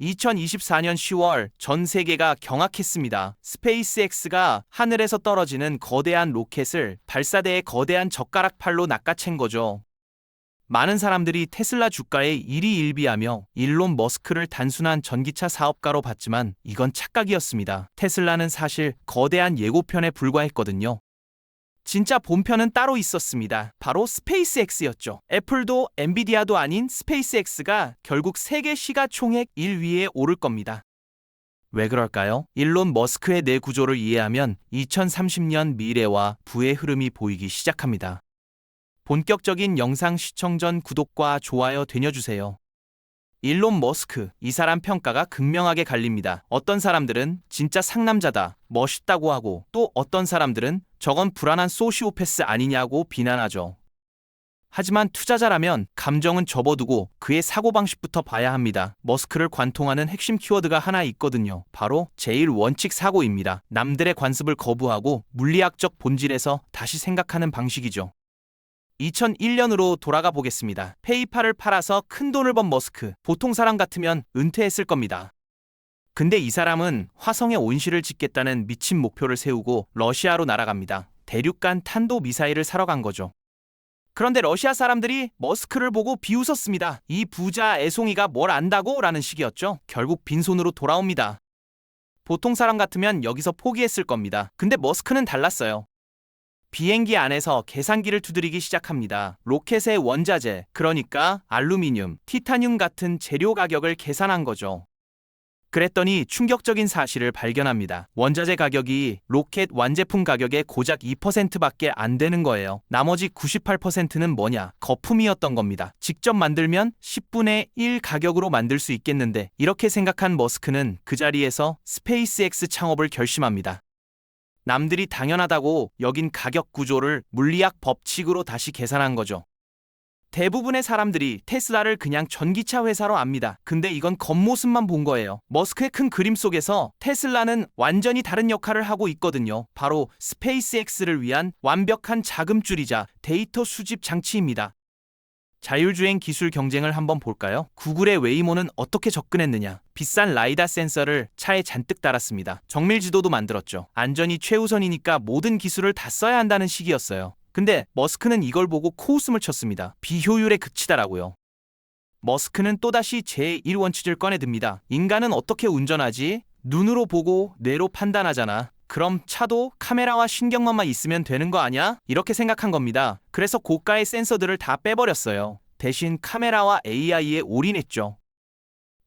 2024년 10월 전 세계가 경악했습니다. 스페이스X가 하늘에서 떨어지는 거대한 로켓을 발사대의 거대한 젓가락팔로 낚아챈 거죠. 많은 사람들이 테슬라 주가에 일희일비하며 일론 머스크를 단순한 전기차 사업가로 봤지만 이건 착각이었습니다. 테슬라는 사실 거대한 예고편에 불과했거든요. 진짜 본편은 따로 있었습니다. 바로 스페이스X였죠. 애플도 엔비디아도 아닌 스페이스X가 결국 세계 시가총액 1위에 오를 겁니다. 왜 그럴까요? 일론 머스크의 내 구조를 이해하면 2030년 미래와 부의 흐름이 보이기 시작합니다. 본격적인 영상 시청 전 구독과 좋아요 되뇌주세요. 일론 머스크, 이 사람 평가가 극명하게 갈립니다. 어떤 사람들은 진짜 상남자다, 멋있다고 하고 또 어떤 사람들은 저건 불안한 소시오패스 아니냐고 비난하죠. 하지만 투자자라면 감정은 접어두고 그의 사고방식부터 봐야 합니다. 머스크를 관통하는 핵심 키워드가 하나 있거든요. 바로 제1원칙 사고입니다. 남들의 관습을 거부하고 물리학적 본질에서 다시 생각하는 방식이죠. 2001년으로 돌아가 보겠습니다. 페이팔을 팔아서 큰 돈을 번 머스크. 보통 사람 같으면 은퇴했을 겁니다. 근데 이 사람은 화성에 온실을 짓겠다는 미친 목표를 세우고 러시아로 날아갑니다. 대륙간 탄도미사일을 사러 간 거죠. 그런데 러시아 사람들이 머스크를 보고 비웃었습니다. 이 부자 애송이가 뭘 안다고? 라는 식이었죠. 결국 빈손으로 돌아옵니다. 보통 사람 같으면 여기서 포기했을 겁니다. 근데 머스크는 달랐어요. 비행기 안에서 계산기를 두드리기 시작합니다. 로켓의 원자재, 그러니까 알루미늄, 티타늄 같은 재료 가격을 계산한 거죠. 그랬더니 충격적인 사실을 발견합니다. 원자재 가격이 로켓 완제품 가격의 고작 2%밖에 안 되는 거예요. 나머지 98%는 뭐냐? 거품이었던 겁니다. 직접 만들면 10분의 1 가격으로 만들 수 있겠는데, 이렇게 생각한 머스크는 그 자리에서 스페이스X 창업을 결심합니다. 남들이 당연하다고 여긴 가격 구조를 물리학 법칙으로 다시 계산한 거죠. 대부분의 사람들이 테슬라를 그냥 전기차 회사로 압니다. 근데 이건 겉모습만 본 거예요. 머스크의 큰 그림 속에서 테슬라는 완전히 다른 역할을 하고 있거든요. 바로 스페이스X를 위한 완벽한 자금줄이자 데이터 수집 장치입니다. 자율주행 기술 경쟁을 한번 볼까요? 구글의 웨이모는 어떻게 접근했느냐? 비싼 라이다 센서를 차에 잔뜩 달았습니다. 정밀 지도도 만들었죠. 안전이 최우선이니까 모든 기술을 다 써야 한다는 식이었어요. 근데 머스크는 이걸 보고 코웃음을 쳤습니다. 비효율에 그치다라고요. 머스크는 또다시 제1원칙을 꺼내듭니다. 인간은 어떻게 운전하지? 눈으로 보고 뇌로 판단하잖아. 그럼 차도 카메라와 신경망만 있으면 되는 거 아냐? 이렇게 생각한 겁니다. 그래서 고가의 센서들을 다 빼버렸어요. 대신 카메라와 AI에 올인했죠.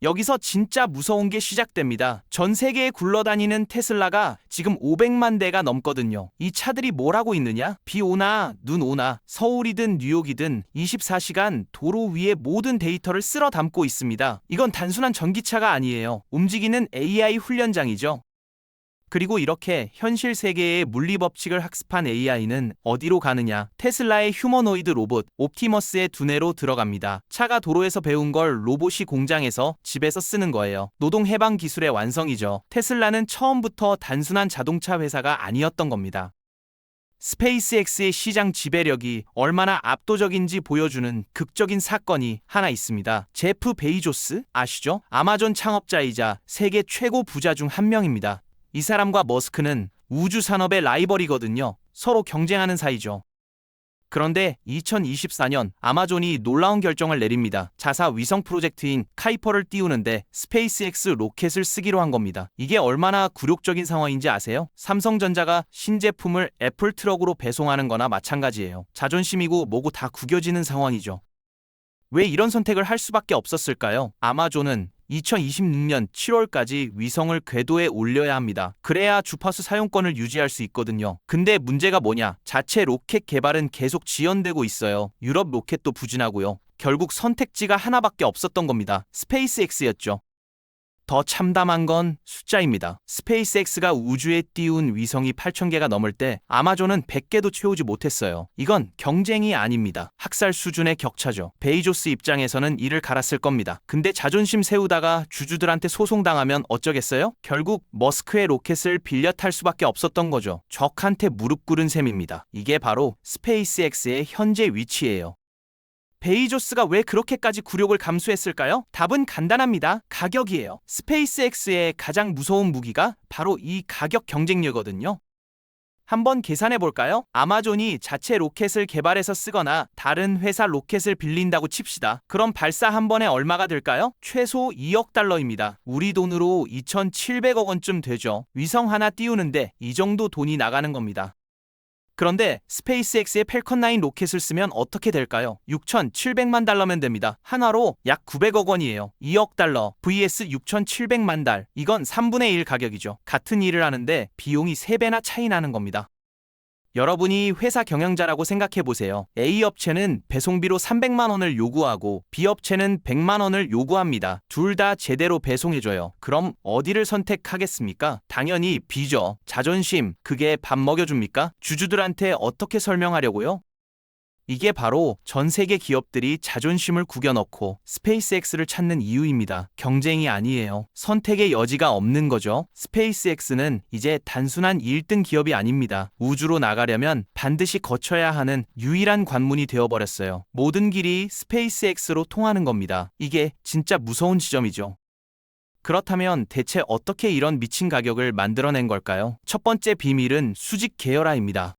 여기서 진짜 무서운 게 시작됩니다. 전 세계에 굴러다니는 테슬라가 지금 500만 대가 넘거든요. 이 차들이 뭘 하고 있느냐? 비 오나 눈 오나 서울이든 뉴욕이든 24시간 도로 위에 모든 데이터를 쓸어 담고 있습니다. 이건 단순한 전기차가 아니에요. 움직이는 AI 훈련장이죠. 그리고 이렇게 현실 세계의 물리 법칙을 학습한 AI는 어디로 가느냐? 테슬라의 휴머노이드 로봇 옵티머스의 두뇌로 들어갑니다. 차가 도로에서 배운 걸 로봇이 공장에서 집에서 쓰는 거예요. 노동 해방 기술의 완성이죠. 테슬라는 처음부터 단순한 자동차 회사가 아니었던 겁니다. 스페이스X의 시장 지배력이 얼마나 압도적인지 보여주는 극적인 사건이 하나 있습니다. 제프 베이조스 아시죠? 아마존 창업자이자 세계 최고 부자 중 한 명입니다. 이 사람과 머스크는 우주 산업의 라이벌이거든요. 서로 경쟁하는 사이죠. 그런데 2024년 아마존이 놀라운 결정을 내립니다. 자사 위성 프로젝트인 카이퍼를 띄우는데 스페이스X 로켓을 쓰기로 한 겁니다. 이게 얼마나 굴욕적인 상황인지 아세요? 삼성전자가 신제품을 애플 트럭으로 배송하는 거나 마찬가지예요. 자존심이고 뭐고 다 구겨지는 상황이죠. 왜 이런 선택을 할 수밖에 없었을까요? 아마존은 2026년 7월까지 위성을 궤도에 올려야 합니다. 그래야 주파수 사용권을 유지할 수 있거든요. 근데 문제가 뭐냐? 자체 로켓 개발은 계속 지연되고 있어요. 유럽 로켓도 부진하고요. 결국 선택지가 하나밖에 없었던 겁니다. 스페이스X였죠. 더 참담한 건 숫자입니다. 스페이스X가 우주에 띄운 위성이 8,000개가 넘을 때 아마존은 100개도 채우지 못했어요. 이건 경쟁이 아닙니다. 학살 수준의 격차죠. 베이조스 입장에서는 이를 갈았을 겁니다. 근데 자존심 세우다가 주주들한테 소송당하면 어쩌겠어요? 결국 머스크의 로켓을 빌려 탈 수밖에 없었던 거죠. 적한테 무릎 꿇은 셈입니다. 이게 바로 스페이스X의 현재 위치예요. 베이조스가 왜 그렇게까지 굴욕을 감수했을까요? 답은 간단합니다. 가격이에요. 스페이스X의 가장 무서운 무기가 바로 이 가격 경쟁력이거든요. 한번 계산해 볼까요? 아마존이 자체 로켓을 개발해서 쓰거나 다른 회사 로켓을 빌린다고 칩시다. 그럼 발사 한 번에 얼마가 들까요? 최소 2억 달러입니다. 우리 돈으로 2,700억 원쯤 되죠. 위성 하나 띄우는데 이 정도 돈이 나가는 겁니다. 그런데 스페이스X의 펠컨9 로켓을 쓰면 어떻게 될까요? 6,700만 달러면 됩니다. 하나로 약 900억 원이에요. 2억 달러 vs 6,700만 달. 이건 3분의 1 가격이죠. 같은 일을 하는데 비용이 3배나 차이 나는 겁니다. 여러분이 회사 경영자라고 생각해 보세요. A 업체는 배송비로 300만 원을 요구하고 B 업체는 100만 원을 요구합니다. 둘 다 제대로 배송해줘요. 그럼 어디를 선택하겠습니까? 당연히 B죠. 자존심, 그게 밥 먹여줍니까? 주주들한테 어떻게 설명하려고요? 이게 바로 전 세계 기업들이 자존심을 구겨넣고 스페이스X를 찾는 이유입니다. 경쟁이 아니에요. 선택의 여지가 없는 거죠. 스페이스X는 이제 단순한 1등 기업이 아닙니다. 우주로 나가려면 반드시 거쳐야 하는 유일한 관문이 되어버렸어요. 모든 길이 스페이스X로 통하는 겁니다. 이게 진짜 무서운 지점이죠. 그렇다면 대체 어떻게 이런 미친 가격을 만들어낸 걸까요? 첫 번째 비밀은 수직 계열화입니다.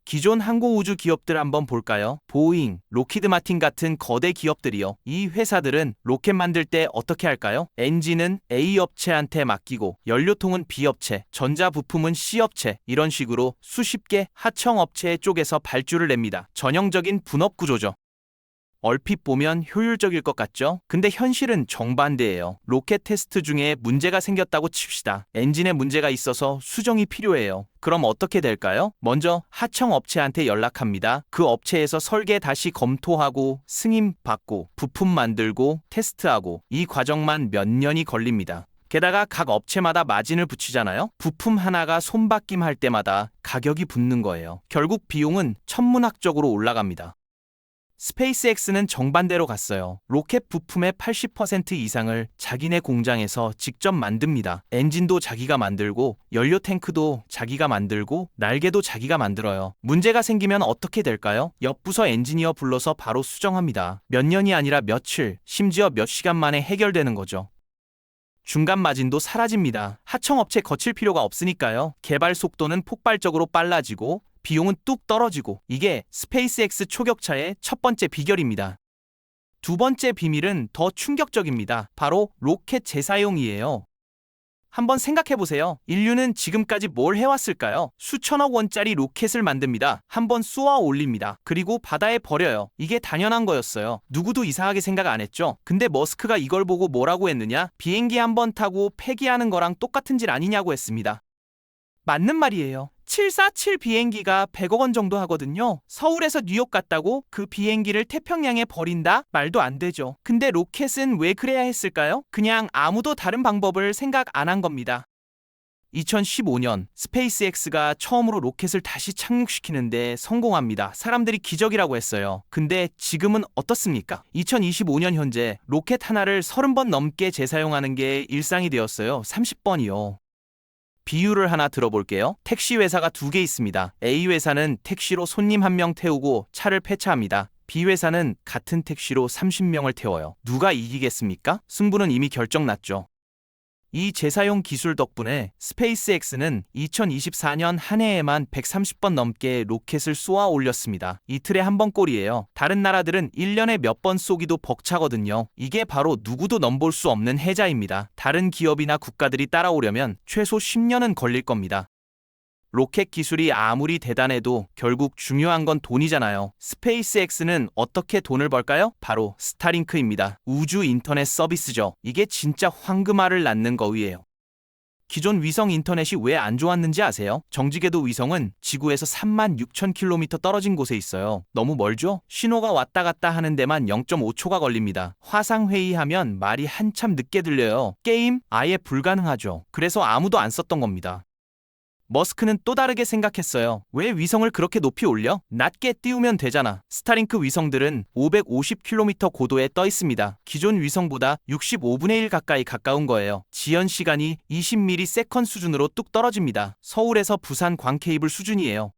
기존 항공우주 기업들 한번 볼까요? 보잉, 로키드 마틴 같은 거대 기업들이요. 이 회사들은 로켓 만들 때 어떻게 할까요? 엔진은 A 업체한테 맡기고 연료통은 B 업체, 전자부품은 C 업체, 이런 식으로 수십 개 하청 업체 쪽에서 발주를 냅니다. 전형적인 분업 구조죠. 얼핏 보면 효율적일 것 같죠? 근데 현실은 정반대예요. 로켓 테스트 중에 문제가 생겼다고 칩시다. 엔진에 문제가 있어서 수정이 필요해요. 그럼 어떻게 될까요? 먼저 하청 업체한테 연락합니다. 그 업체에서 설계 다시 검토하고 승인 받고 부품 만들고 테스트하고 이 과정만 몇 년이 걸립니다. 게다가 각 업체마다 마진을 붙이잖아요. 부품 하나가 손바뀜 할 때마다 가격이 붙는 거예요. 결국 비용은 천문학적으로 올라갑니다. 스페이스X는 정반대로 갔어요. 로켓 부품의 80% 이상을 자기네 공장에서 직접 만듭니다. 엔진도 자기가 만들고 연료 탱크도 자기가 만들고 날개도 자기가 만들어요. 문제가 생기면 어떻게 될까요? 옆 부서 엔지니어 불러서 바로 수정합니다. 몇 년이 아니라 며칠, 심지어 몇 시간 만에 해결되는 거죠. 중간 마진도 사라집니다. 하청업체 거칠 필요가 없으니까요. 개발 속도는 폭발적으로 빨라지고 비용은 뚝 떨어지고, 이게 스페이스X 초격차의 첫 번째 비결입니다. 두 번째 비밀은 더 충격적입니다. 바로 로켓 재사용이에요. 한번 생각해보세요. 인류는 지금까지 뭘 해왔을까요? 수천억 원짜리 로켓을 만듭니다. 한번 쏘아 올립니다. 그리고 바다에 버려요. 이게 당연한 거였어요. 누구도 이상하게 생각 안 했죠. 근데 머스크가 이걸 보고 뭐라고 했느냐? 비행기 한번 타고 폐기하는 거랑 똑같은 질 아니냐고 했습니다. 맞는 말이에요. 747 비행기가 100억 원 정도 하거든요. 서울에서 뉴욕 갔다고 그 비행기를 태평양에 버린다? 말도 안 되죠. 근데 로켓은 왜 그래야 했을까요? 그냥 아무도 다른 방법을 생각 안 한 겁니다. 2015년 스페이스X가 처음으로 로켓을 다시 착륙시키는데 성공합니다. 사람들이 기적이라고 했어요. 근데 지금은 어떻습니까? 2025년 현재 로켓 하나를 30번 넘게 재사용하는 게 일상이 되었어요. 30번이요. 비유를 하나 들어볼게요. 택시 회사가 2개 있습니다. A 회사는 택시로 손님 1명 태우고 차를 폐차합니다. B 회사는 같은 택시로 30명을 태워요. 누가 이기겠습니까? 승부는 이미 결정났죠. 이 재사용 기술 덕분에 스페이스X는 2024년 한 해에만 130번 넘게 로켓을 쏘아 올렸습니다. 이틀에 한 번꼴이에요. 다른 나라들은 1년에 몇 번 쏘기도 벅차거든요. 이게 바로 누구도 넘볼 수 없는 해자입니다. 다른 기업이나 국가들이 따라오려면 최소 10년은 걸릴 겁니다. 로켓 기술이 아무리 대단해도 결국 중요한 건 돈이잖아요. 스페이스X는 어떻게 돈을 벌까요? 바로 스타링크입니다. 우주 인터넷 서비스죠. 이게 진짜 황금알을 낳는 거위에요. 기존 위성 인터넷이 왜 안 좋았는지 아세요? 정지궤도 위성은 지구에서 36,000km 떨어진 곳에 있어요. 너무 멀죠? 신호가 왔다 갔다 하는 데만 0.5초가 걸립니다. 화상 회의하면 말이 한참 늦게 들려요. 게임? 아예 불가능하죠. 그래서 아무도 안 썼던 겁니다. 머스크는 또 다르게 생각했어요. 왜 위성을 그렇게 높이 올려? 낮게 띄우면 되잖아. 스타링크 위성들은 550km 고도에 떠 있습니다. 기존 위성보다 65분의 1 가까이 가까운 거예요. 지연 시간이 20ms 수준으로 뚝 떨어집니다. 서울에서 부산 광케이블 수준이에요.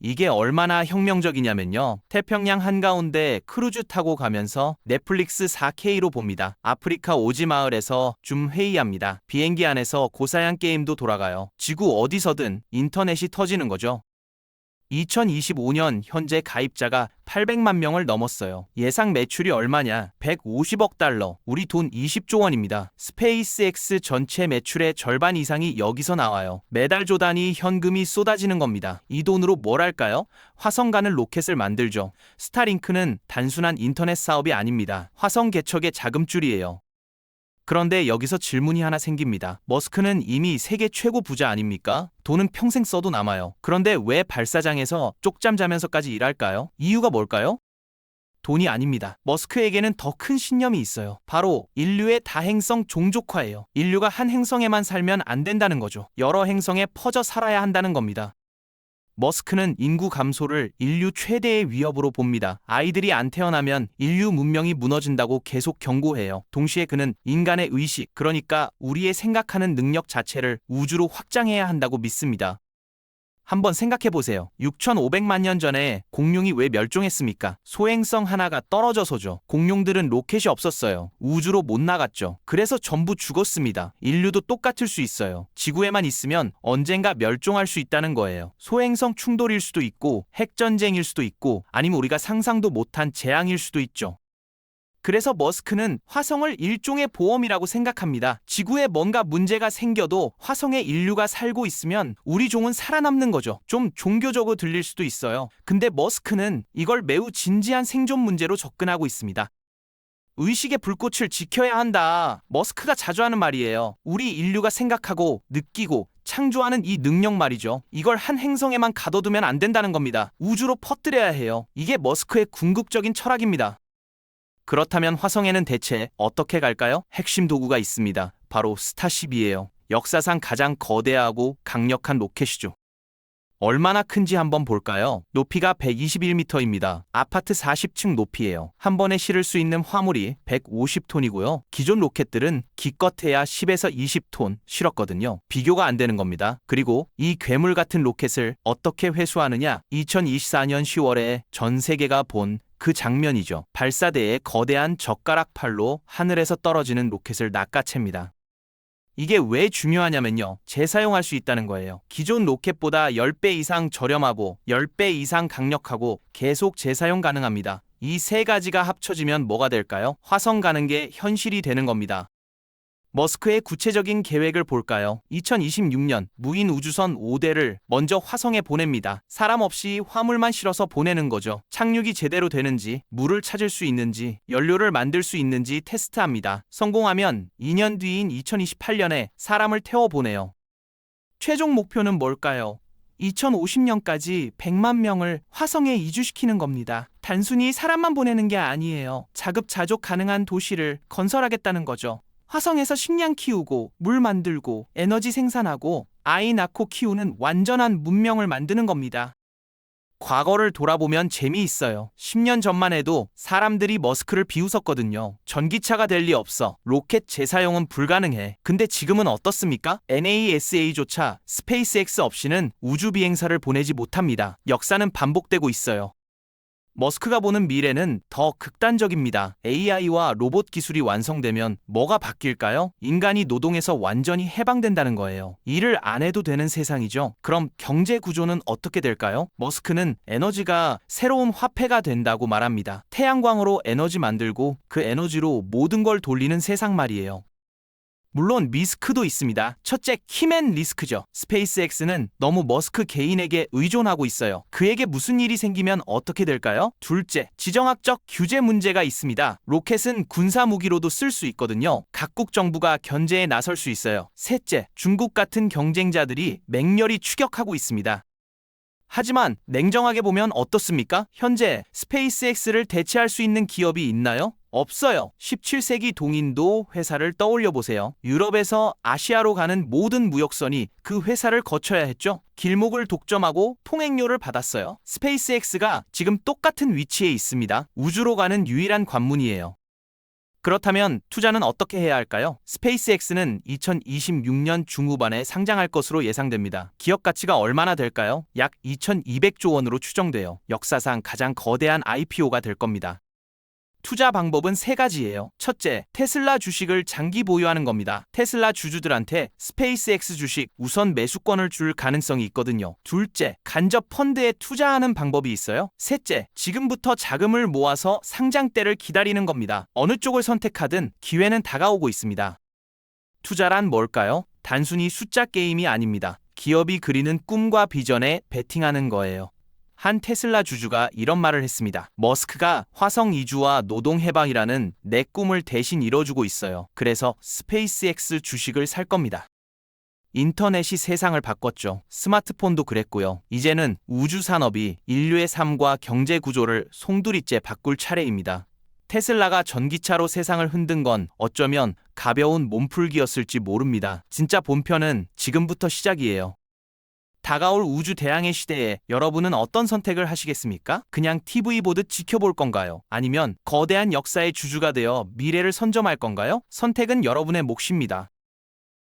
이게 얼마나 혁명적이냐면요. 태평양 한가운데 크루즈 타고 가면서 넷플릭스 4K로 봅니다. 아프리카 오지 마을에서 줌 회의합니다. 비행기 안에서 고사양 게임도 돌아가요. 지구 어디서든 인터넷이 터지는 거죠. 2025년 현재 가입자가 800만 명을 넘었어요. 예상 매출이 얼마냐? 150억 달러, 우리 돈 20조 원입니다. 스페이스X 전체 매출의 절반 이상이 여기서 나와요. 매달 조 단위 현금이 쏟아지는 겁니다. 이 돈으로 뭘 할까요? 화성 가는 로켓을 만들죠. 스타링크는 단순한 인터넷 사업이 아닙니다. 화성 개척의 자금줄이에요. 그런데 여기서 질문이 하나 생깁니다. 머스크는 이미 세계 최고 부자 아닙니까? 돈은 평생 써도 남아요. 그런데 왜 발사장에서 쪽잠 자면서까지 일할까요? 이유가 뭘까요? 돈이 아닙니다. 머스크에게는 더 큰 신념이 있어요. 바로 인류의 다행성 종족화예요. 인류가 한 행성에만 살면 안 된다는 거죠. 여러 행성에 퍼져 살아야 한다는 겁니다. 머스크는 인구 감소를 인류 최대의 위협으로 봅니다. 아이들이 안 태어나면 인류 문명이 무너진다고 계속 경고해요. 동시에 그는 인간의 의식, 그러니까 우리의 생각하는 능력 자체를 우주로 확장해야 한다고 믿습니다. 한번 생각해보세요. 6,500만 년 전에 공룡이 왜 멸종했습니까? 소행성 하나가 떨어져서죠. 공룡들은 로켓이 없었어요. 우주로 못 나갔죠. 그래서 전부 죽었습니다. 인류도 똑같을 수 있어요. 지구에만 있으면 언젠가 멸종할 수 있다는 거예요. 소행성 충돌일 수도 있고 핵전쟁일 수도 있고 아니면 우리가 상상도 못한 재앙일 수도 있죠. 그래서 머스크는 화성을 일종의 보험이라고 생각합니다. 지구에 뭔가 문제가 생겨도 화성에 인류가 살고 있으면 우리 종은 살아남는 거죠. 좀 종교적으로 들릴 수도 있어요. 근데 머스크는 이걸 매우 진지한 생존 문제로 접근하고 있습니다. 의식의 불꽃을 지켜야 한다. 머스크가 자주 하는 말이에요. 우리 인류가 생각하고 느끼고 창조하는 이 능력 말이죠. 이걸 한 행성에만 가둬두면 안 된다는 겁니다. 우주로 퍼뜨려야 해요. 이게 머스크의 궁극적인 철학입니다. 그렇다면 화성에는 대체 어떻게 갈까요? 핵심 도구가 있습니다. 바로 스타쉽이에요. 역사상 가장 거대하고 강력한 로켓이죠. 얼마나 큰지 한번 볼까요? 높이가 121m입니다. 아파트 40층 높이에요. 한 번에 실을 수 있는 화물이 150톤이고요. 기존 로켓들은 기껏해야 10에서 20톤 실었거든요. 비교가 안 되는 겁니다. 그리고 이 괴물 같은 로켓을 어떻게 회수하느냐? 2024년 10월에 전 세계가 본 그 장면이죠. 발사대의 거대한 젓가락 팔로 하늘에서 떨어지는 로켓을 낚아챕니다. 이게 왜 중요하냐면요. 재사용할 수 있다는 거예요. 기존 로켓보다 10배 이상 저렴하고 10배 이상 강력하고 계속 재사용 가능합니다. 이 세 가지가 합쳐지면 뭐가 될까요? 화성 가는 게 현실이 되는 겁니다. 머스크의 구체적인 계획을 볼까요? 2026년 무인 우주선 5대를 먼저 화성에 보냅니다. 사람 없이 화물만 실어서 보내는 거죠. 착륙이 제대로 되는지, 물을 찾을 수 있는지, 연료를 만들 수 있는지 테스트합니다. 성공하면 2년 뒤인 2028년에 사람을 태워보내요. 최종 목표는 뭘까요? 2050년까지 100만 명을 화성에 이주시키는 겁니다. 단순히 사람만 보내는 게 아니에요. 자급자족 가능한 도시를 건설하겠다는 거죠. 화성에서 식량 키우고 물 만들고 에너지 생산하고 아이 낳고 키우는 완전한 문명을 만드는 겁니다. 과거를 돌아보면 재미있어요. 10년 전만 해도 사람들이 머스크를 비웃었거든요. 전기차가 될 리 없어. 로켓 재사용은 불가능해. 근데 지금은 어떻습니까? NASA조차 스페이스X 없이는 우주 비행사를 보내지 못합니다. 역사는 반복되고 있어요. 머스크가 보는 미래는 더 극단적입니다. AI와 로봇 기술이 완성되면 뭐가 바뀔까요? 인간이 노동에서 완전히 해방된다는 거예요. 일을 안 해도 되는 세상이죠. 그럼 경제 구조는 어떻게 될까요? 머스크는 에너지가 새로운 화폐가 된다고 말합니다. 태양광으로 에너지 만들고 그 에너지로 모든 걸 돌리는 세상 말이에요. 물론 리스크도 있습니다. 첫째, 힘앤 리스크죠. 스페이스X는 너무 머스크 개인에게 의존하고 있어요. 그에게 무슨 일이 생기면 어떻게 될까요? 둘째, 지정학적 규제 문제가 있습니다. 로켓은 군사 무기로도 쓸 수 있거든요. 각국 정부가 견제에 나설 수 있어요. 셋째, 중국 같은 경쟁자들이 맹렬히 추격하고 있습니다. 하지만 냉정하게 보면 어떻습니까? 현재 스페이스X를 대체할 수 있는 기업이 있나요? 없어요. 17세기 동인도 회사를 떠올려 보세요. 유럽에서 아시아로 가는 모든 무역선이 그 회사를 거쳐야 했죠. 길목을 독점하고 통행료를 받았어요. 스페이스X가 지금 똑같은 위치에 있습니다. 우주로 가는 유일한 관문이에요. 그렇다면 투자는 어떻게 해야 할까요? 스페이스X는 2026년 중후반에 상장할 것으로 예상됩니다. 기업 가치가 얼마나 될까요? 약 2,200조 원으로 추정돼요. 역사상 가장 거대한 IPO가 될 겁니다. 투자 방법은 세 가지예요. 첫째, 테슬라 주식을 장기 보유하는 겁니다. 테슬라 주주들한테 스페이스X 주식 우선 매수권을 줄 가능성이 있거든요. 둘째, 간접 펀드에 투자하는 방법이 있어요. 셋째, 지금부터 자금을 모아서 상장 때를 기다리는 겁니다. 어느 쪽을 선택하든 기회는 다가오고 있습니다. 투자란 뭘까요? 단순히 숫자 게임이 아닙니다. 기업이 그리는 꿈과 비전에 베팅하는 거예요. 한 테슬라 주주가 이런 말을 했습니다. 머스크가 화성 이주와 노동 해방이라는 내 꿈을 대신 이뤄주고 있어요. 그래서 스페이스X 주식을 살 겁니다. 인터넷이 세상을 바꿨죠. 스마트폰도 그랬고요. 이제는 우주 산업이 인류의 삶과 경제 구조를 송두리째 바꿀 차례입니다. 테슬라가 전기차로 세상을 흔든 건 어쩌면 가벼운 몸풀기였을지 모릅니다. 진짜 본편은 지금부터 시작이에요. 다가올 우주 대항해 시대에 여러분은 어떤 선택을 하시겠습니까? 그냥 TV 보듯 지켜볼 건가요? 아니면 거대한 역사의 주주가 되어 미래를 선점할 건가요? 선택은 여러분의 몫입니다.